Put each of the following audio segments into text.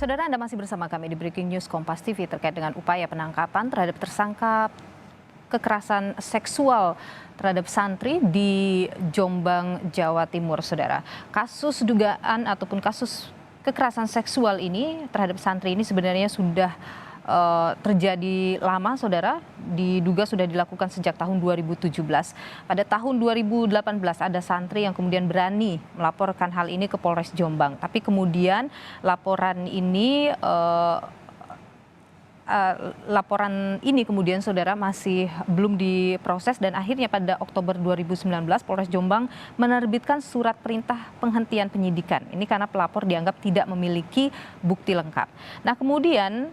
Saudara, Anda masih bersama kami di Breaking News Kompas TV terkait dengan upaya penangkapan terhadap tersangka kekerasan seksual terhadap santri di Jombang, Jawa Timur, Saudara. Kasus dugaan ataupun kasus kekerasan seksual ini terhadap santri ini sebenarnya sudah terjadi lama, Saudara. Diduga sudah dilakukan sejak tahun 2017. Pada tahun 2018 ada santri yang kemudian berani melaporkan hal ini ke Polres Jombang. Tapi kemudian laporan ini kemudian, Saudara, masih belum diproses dan akhirnya pada Oktober 2019 Polres Jombang menerbitkan surat perintah penghentian penyidikan. Ini karena pelapor dianggap tidak memiliki bukti lengkap. Nah, kemudian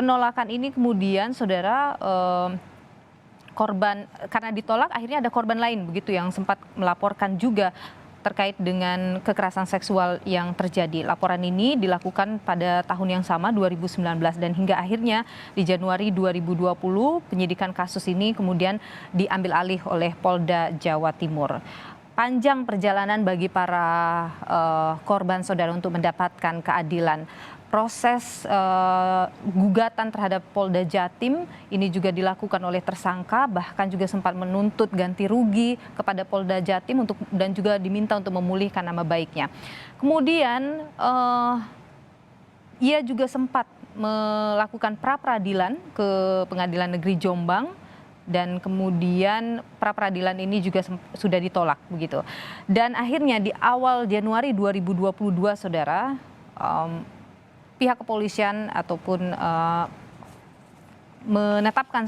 penolakan ini kemudian, Saudara, korban karena ditolak akhirnya ada korban lain begitu yang sempat melaporkan juga terkait dengan kekerasan seksual yang terjadi. Laporan ini dilakukan pada tahun yang sama 2019 dan hingga akhirnya di Januari 2020 penyidikan kasus ini kemudian diambil alih oleh Polda Jawa Timur. Panjang perjalanan bagi para korban, Saudara, untuk mendapatkan keadilan. Proses gugatan terhadap Polda Jatim ini juga dilakukan oleh tersangka, bahkan juga sempat menuntut ganti rugi kepada Polda Jatim dan juga diminta untuk memulihkan nama baiknya. Kemudian ia juga sempat melakukan pra-peradilan ke Pengadilan Negeri Jombang dan kemudian pra-peradilan ini juga sudah ditolak begitu. Dan akhirnya di awal Januari 2022, Saudara, pihak kepolisian ataupun menetapkan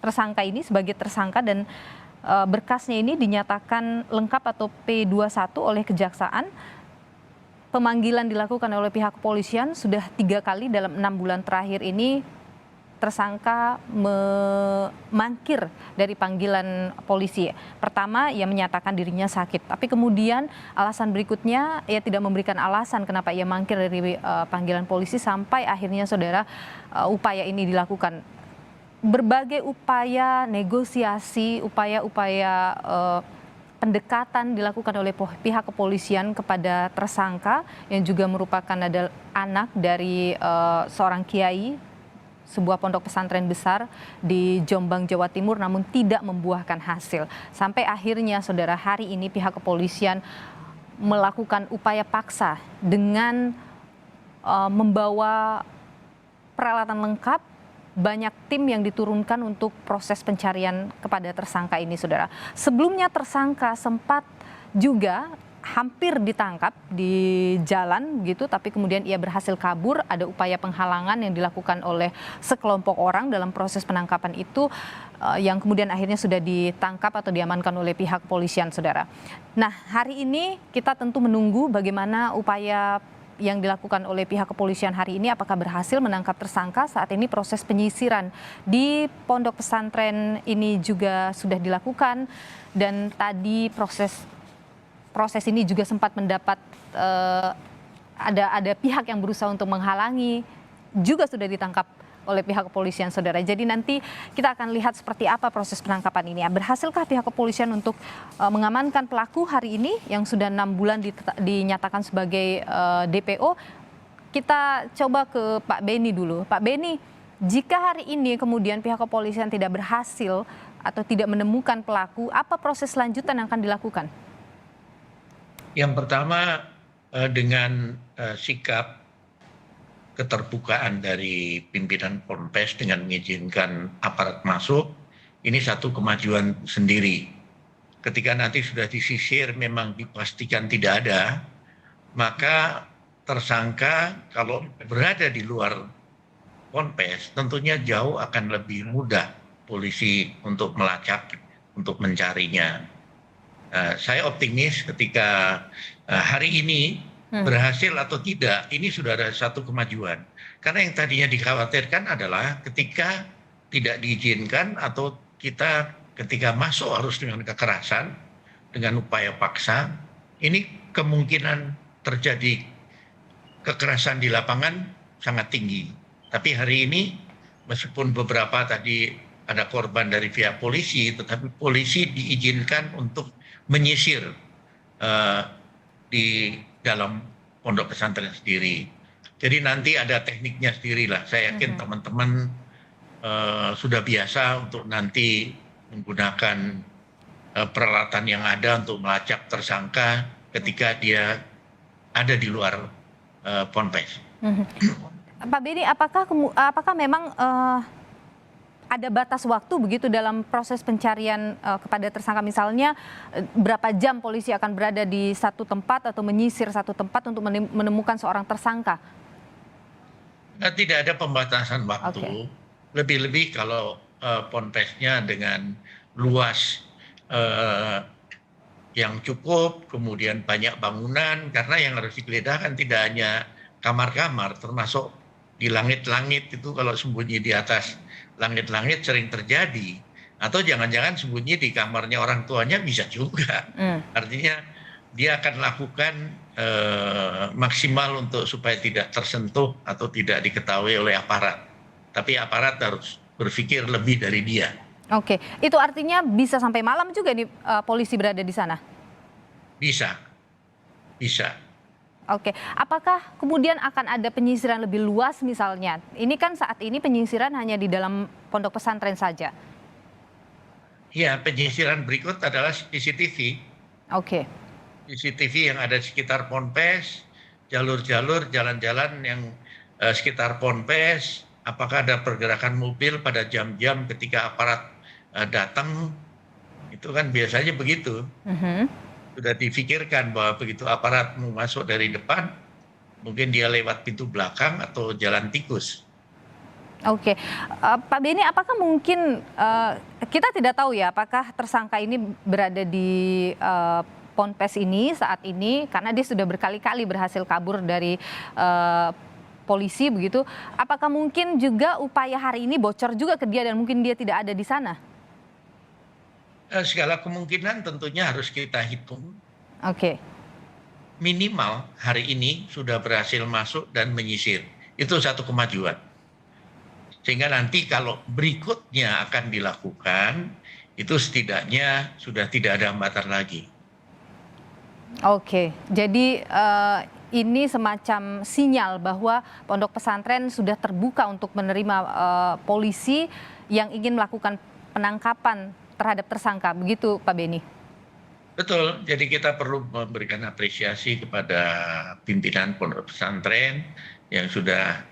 tersangka ini sebagai tersangka dan berkasnya ini dinyatakan lengkap atau P21 oleh Kejaksaan. Pemanggilan dilakukan oleh pihak kepolisian sudah 3 kali dalam 6 bulan terakhir ini. Tersangka memangkir dari panggilan polisi. Pertama, ia menyatakan dirinya sakit, tapi kemudian alasan berikutnya ia tidak memberikan alasan kenapa ia mangkir dari panggilan polisi sampai akhirnya, Saudara, upaya ini dilakukan. Berbagai upaya negosiasi, upaya-upaya pendekatan dilakukan oleh pihak kepolisian kepada tersangka yang juga merupakan adalah anak dari seorang kiai sebuah pondok pesantren besar di Jombang, Jawa Timur, namun tidak membuahkan hasil. Sampai akhirnya, Saudara, hari ini pihak kepolisian melakukan upaya paksa dengan membawa peralatan lengkap, banyak tim yang diturunkan untuk proses pencarian kepada tersangka ini, Saudara. Sebelumnya tersangka sempat juga hampir ditangkap di jalan gitu, tapi kemudian ia berhasil kabur. Ada upaya penghalangan yang dilakukan oleh sekelompok orang dalam proses penangkapan itu yang kemudian akhirnya sudah ditangkap atau diamankan oleh pihak kepolisian, Saudara. Nah, hari ini kita tentu menunggu bagaimana upaya yang dilakukan oleh pihak kepolisian hari ini, apakah berhasil menangkap tersangka. Saat ini proses penyisiran di pondok pesantren ini juga sudah dilakukan dan tadi proses ini juga sempat mendapat ada pihak yang berusaha untuk menghalangi, juga sudah ditangkap oleh pihak kepolisian, Saudara. Jadi nanti kita akan lihat seperti apa proses penangkapan ini. Berhasilkah pihak kepolisian untuk mengamankan pelaku hari ini yang sudah 6 bulan dinyatakan sebagai DPO? Kita coba ke Pak Beni dulu. Pak Beni, jika hari ini kemudian pihak kepolisian tidak berhasil atau tidak menemukan pelaku, apa proses selanjutan yang akan dilakukan? Yang pertama, dengan sikap keterbukaan dari pimpinan Ponpes dengan mengizinkan aparat masuk, ini satu kemajuan sendiri. Ketika nanti sudah disisir memang dipastikan tidak ada, maka tersangka kalau berada di luar Ponpes tentunya jauh akan lebih mudah polisi untuk melacak, untuk mencarinya. Saya optimis ketika hari ini berhasil atau tidak, ini sudah ada satu kemajuan. Karena yang tadinya dikhawatirkan adalah ketika tidak diizinkan atau kita ketika masuk harus dengan kekerasan, dengan upaya paksa, ini kemungkinan terjadi kekerasan di lapangan sangat tinggi. Tapi hari ini meskipun beberapa tadi ada korban dari pihak polisi, tetapi polisi diizinkan untuk menyisir di dalam pondok pesantren sendiri. Jadi nanti ada tekniknya sendiri lah. Saya yakin teman-teman sudah biasa untuk nanti menggunakan peralatan yang ada untuk melacak tersangka ketika dia ada di luar ponpes. Pak Beni, apakah memang ada batas waktu begitu dalam proses pencarian kepada tersangka, misalnya berapa jam polisi akan berada di satu tempat atau menyisir satu tempat untuk menemukan seorang tersangka? Nah, tidak ada pembatasan waktu. Oke. Lebih-lebih kalau ponpesnya dengan luas yang cukup, kemudian banyak bangunan, karena yang harus digeledah kan tidak hanya kamar-kamar, termasuk di langit-langit itu. Kalau sembunyi di atas langit-langit sering terjadi, atau jangan-jangan sembunyi di kamarnya orang tuanya bisa juga. Artinya dia akan lakukan maksimal untuk supaya tidak tersentuh atau tidak diketahui oleh aparat. Tapi aparat harus berpikir lebih dari dia. Oke, itu artinya bisa sampai malam juga nih polisi berada di sana? Bisa. Oke, apakah kemudian akan ada penyisiran lebih luas misalnya? Ini kan saat ini penyisiran hanya di dalam pondok pesantren saja. Ya, penyisiran berikut adalah CCTV. Oke. CCTV yang ada di sekitar ponpes, jalur-jalur, jalan-jalan yang sekitar ponpes, apakah ada pergerakan mobil pada jam-jam ketika aparat datang, itu kan biasanya begitu. Sudah difikirkan bahwa begitu aparat mau masuk dari depan, mungkin dia lewat pintu belakang atau jalan tikus. Oke, Pak Beni, apakah mungkin kita tidak tahu ya, apakah tersangka ini berada di ponpes ini saat ini karena dia sudah berkali-kali berhasil kabur dari polisi begitu. Apakah mungkin juga upaya hari ini bocor juga ke dia dan mungkin dia tidak ada di sana? Segala kemungkinan tentunya harus kita hitung. Oke. Minimal hari ini sudah berhasil masuk dan menyisir. Itu satu kemajuan. Sehingga nanti kalau berikutnya akan dilakukan, itu setidaknya sudah tidak ada hambatan lagi. Oke, jadi ini semacam sinyal bahwa pondok pesantren sudah terbuka untuk menerima polisi yang ingin melakukan penangkapan terhadap tersangka, begitu Pak Beni? Betul, jadi kita perlu memberikan apresiasi kepada pimpinan pondok pesantren yang sudah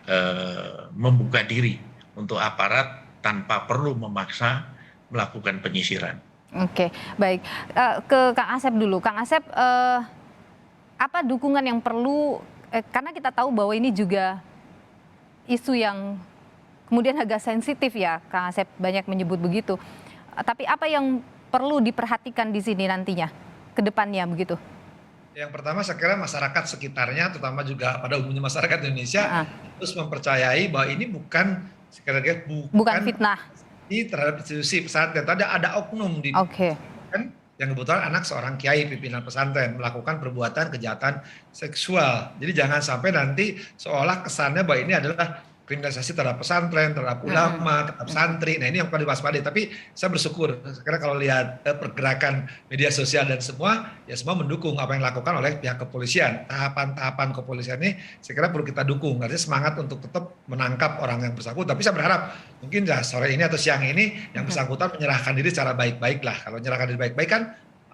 membuka diri untuk aparat tanpa perlu memaksa melakukan penyisiran. Oke, baik. Ke Kang Asep dulu. Kang Asep, apa dukungan yang perlu, karena kita tahu bahwa ini juga isu yang kemudian agak sensitif ya, Kang Asep banyak menyebut begitu. Tapi apa yang perlu diperhatikan di sini nantinya, ke depannya begitu? Yang pertama saya kira masyarakat sekitarnya, terutama juga pada umumnya masyarakat Indonesia, harus mempercayai bahwa ini bukan fitnah terhadap institusi pesantren. Ada oknum di kan yang kebetulan anak seorang kiai pimpinan pesantren melakukan perbuatan kejahatan seksual. Jadi jangan sampai nanti seolah kesannya bahwa ini adalah kriminalisasi terhadap pesantren, terhadap ulama, terhadap santri. Nah ini yang perlu diwaspadai. Tapi saya bersyukur karena kalau lihat pergerakan media sosial dan semua, ya semua mendukung apa yang dilakukan oleh pihak kepolisian. Tahapan-tahapan kepolisian ini saya kira perlu kita dukung. Artinya semangat untuk tetap menangkap orang yang bersangkutan. Tapi saya berharap mungkin ya sore ini atau siang ini yang bersangkutan menyerahkan diri secara baik-baik lah. Kalau menyerahkan diri baik-baik kan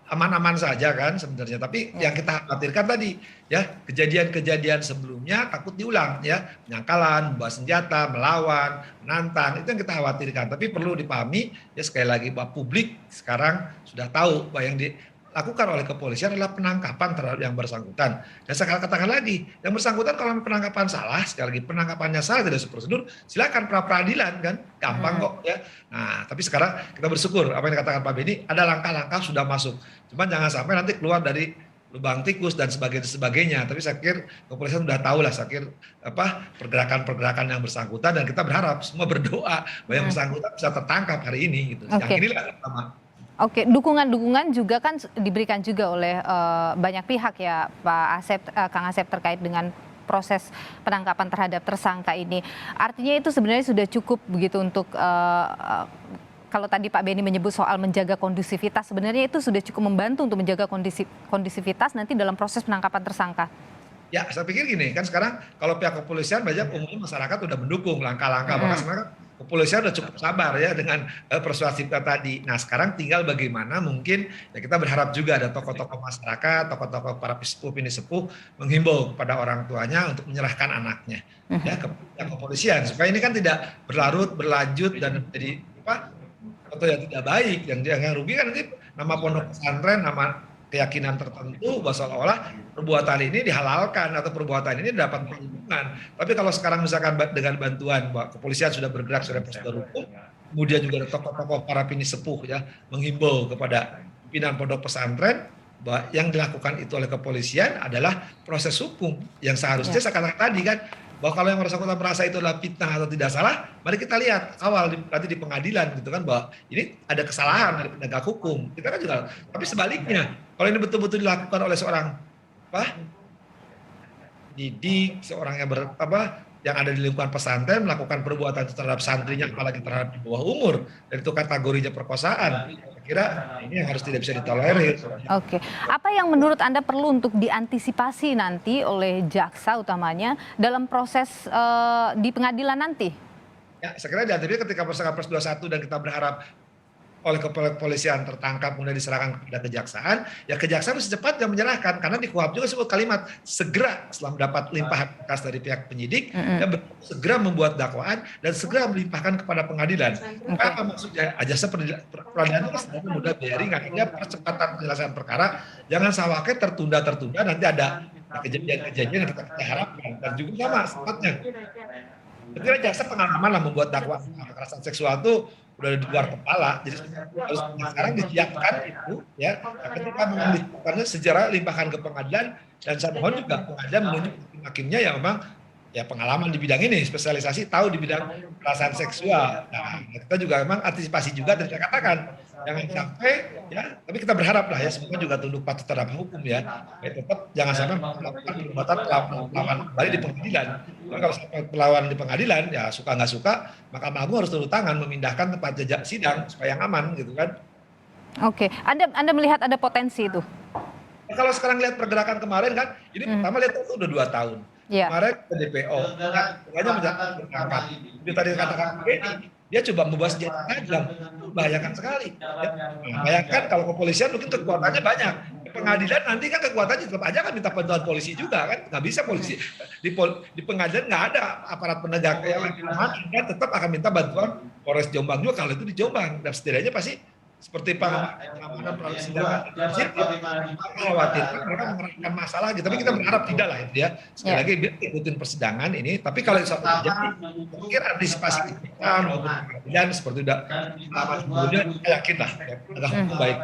aman-aman saja kan sebenarnya, tapi yang kita khawatirkan tadi ya kejadian-kejadian sebelumnya takut diulang ya, penyangkalan, membawa senjata, melawan, menantang, itu yang kita khawatirkan. Tapi perlu dipahami ya sekali lagi bahwa publik sekarang sudah tahu bahwa yang dilakukan oleh kepolisian adalah penangkapan terhadap yang bersangkutan. Dan saya katakan lagi, yang bersangkutan kalau penangkapan salah, sekali lagi penangkapannya salah tidak sesuai prosedur, silakan pra peradilan kan, gampang kok ya. Nah, tapi sekarang kita bersyukur apa yang dikatakan Pak Beni, ada langkah-langkah sudah masuk. Cuman jangan sampai nanti keluar dari lubang tikus dan sebagainya. Tapi saya kira kepolisian sudah tahu lah, saya kira pergerakan-pergerakan yang bersangkutan, dan kita berharap semua berdoa bahwa yang bersangkutan bisa tertangkap hari ini gitu. Yang inilah pertama. Oke, dukungan juga kan diberikan juga oleh banyak pihak ya Pak Asep, Kang Asep, terkait dengan proses penangkapan terhadap tersangka ini. Artinya itu sebenarnya sudah cukup begitu untuk kalau tadi Pak Beni menyebut soal menjaga kondusivitas, sebenarnya itu sudah cukup membantu untuk menjaga kondusivitas nanti dalam proses penangkapan tersangka. Ya, saya pikir gini, kan sekarang kalau pihak kepolisian banyak umumnya masyarakat udah mendukung langkah-langkah, bahkan sebenarnya kepolisian udah cukup sabar ya dengan persuasif tadi. Nah, sekarang tinggal bagaimana mungkin ya kita berharap juga ada tokoh-tokoh masyarakat, tokoh-tokoh para sepuh ini sepuh menghimbau kepada orang tuanya untuk menyerahkan anaknya ya ke pihak kepolisian supaya ini kan tidak berlarut, berlanjut dan menjadi apa atau yang tidak baik yang rugi kan nanti nama pondok pesantren, nama keyakinan tertentu bahwa seolah-olah perbuatan ini dihalalkan atau perbuatan ini dapat perlindungan. Tapi kalau sekarang misalkan dengan bantuan bahwa kepolisian sudah bergerak sudah prosedur hukum, kemudian juga ada tokoh-tokoh para pini sepuh ya menghimbau kepada pimpinan pondok pesantren bahwa yang dilakukan itu oleh kepolisian adalah proses hukum yang seharusnya saya katakan tadi kan bahwa kalau yang bersangkutan merasa itu adalah fitnah atau tidak salah, mari kita lihat awal nanti di pengadilan gitu kan bahwa ini ada kesalahan dari penegak hukum. Kita kan juga, tapi sebaliknya kalau ini betul-betul dilakukan oleh seorang didik, seorang yang ada di lingkungan pesantren melakukan perbuatan terhadap santrinya apalagi terhadap di bawah umur dan itu kategorinya perkosaan. Saya kira ini yang harus tidak bisa ditolerir. Oke, apa yang menurut Anda perlu untuk diantisipasi nanti oleh jaksa utamanya dalam proses di pengadilan nanti? Ya, saya kira diantisipasi ketika Perpres 21 dan kita berharap oleh kepolisian tertangkap kemudian diserahkan kepada kejaksaan, ya kejaksaan secepatnya menyerahkan karena di KUHP juga sebut kalimat segera setelah mendapat limpahan berkas dari pihak penyidik, dan segera membuat dakwaan dan segera melimpahkan kepada pengadilan. Apa maksudnya? Ajasa peradilan itu sebenarnya mudah biaya ringan, dia percepatan penyelesaian perkara, jangan sampai tertunda nanti ada kejadian-kejadian yang kita harapkan dan juga sama sepatnya. Ketika jaksa pengalaman lah membuat dakwaan kekerasan seksual itu udah di luar kepala, jadi harus sekarang disiapkan itu ya. Ketika mengambilkannya sejarah limpahkan ke pengadilan dan saya mohon juga pengadilan menunjuk hakimnya yang memang ya pengalaman di bidang ini, spesialisasi tahu di bidang kekerasan seksual. Nah, kita juga memang antisipasi juga dan saya katakan jangan sampai ya, tapi kita berharap lah ya semua juga tunduk patuh terhadap hukum ya. Tetap jangan sampai melakukan perbuatan perlawanan kembali di pengadilan. Karena kalau sampai perlawanan di pengadilan ya suka nggak suka, Mahkamah Agung harus turun tangan memindahkan tempat jejak sidang supaya yang aman gitu kan. Oke, Anda melihat ada potensi itu? Ya, kalau sekarang lihat pergerakan kemarin kan, ini pertama lihat itu udah 2 tahun. Kemarin ke DPO, hanya menjatuhkan berangkat. Itu tadi katakan ini, dia coba membawa senjata tajam, membahayakan sekali. Ya. Nah, bayangkan kalau kepolisian mungkin kekuatannya banyak. Pengadilan nanti kan kekuatannya tetap aja kan minta bantuan polisi juga kan, nggak bisa polisi di pengadilan nggak ada aparat penegak yang kan tetap akan minta bantuan Polres Jombang juga kalau itu di Jombang dan setidaknya pasti seperti pengamanan persidangan mengkhawatirkan mereka mengerahkan masalah gitu, tapi kita berharap tidak lah itu ya sekali lagi biar ikutin persidangan ini, tapi kalau itu terjadi mungkin antisipasi kita maupun pengadilan seperti udah kemudian yakin lah ya, ada hukum baik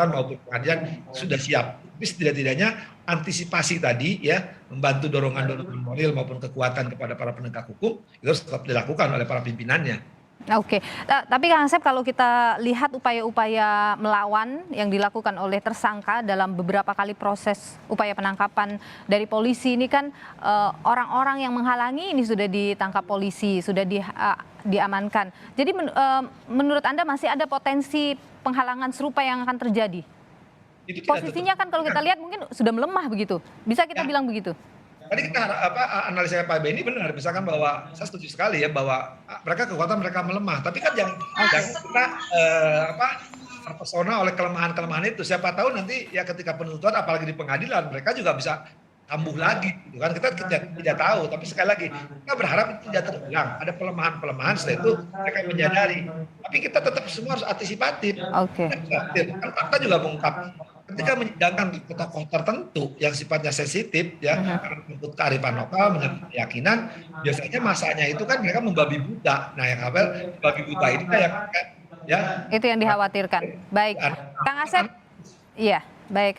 maupun pengadilan sudah siap, tapi setidak-tidaknya antisipasi tadi ya membantu dorongan moral maupun kekuatan kepada para penegak hukum itu harus tetap dilakukan oleh para pimpinannya. Oke, tapi Kang Asep kalau kita lihat upaya-upaya melawan yang dilakukan oleh tersangka dalam beberapa kali proses upaya penangkapan dari polisi ini kan orang-orang yang menghalangi ini sudah ditangkap polisi, sudah diamankan. Jadi menurut Anda masih ada potensi penghalangan serupa yang akan terjadi? Posisinya kan kalau kita lihat mungkin sudah melemah begitu, bisa kita bilang begitu? Tadi kita analisa Pak Benny benar, misalkan bahwa saya setuju sekali ya bahwa kekuatan mereka melemah, tapi kan jangan kita terpesona oleh kelemahan-kelemahan itu. Siapa tahu nanti ya ketika penuntutan apalagi di pengadilan mereka juga bisa kambuh lagi, gitu kan? Kita tidak tahu, tapi sekali lagi kita berharap itu tidak terulang. Ada pelemahan-pelemahan setelah itu mereka menyadari. Tapi kita tetap semua harus antisipatif. Oke. Kan fakta juga mengungkap ketika menyidangkan tokoh tertentu yang sifatnya sensitif ya karena menyangkut kearifan lokal, menyangkut keyakinan, biasanya masanya itu kan mereka membabi buta. Nah, yang babi buta ini kayak ya itu yang dikhawatirkan. Baik, Kang Asep. Iya, baik.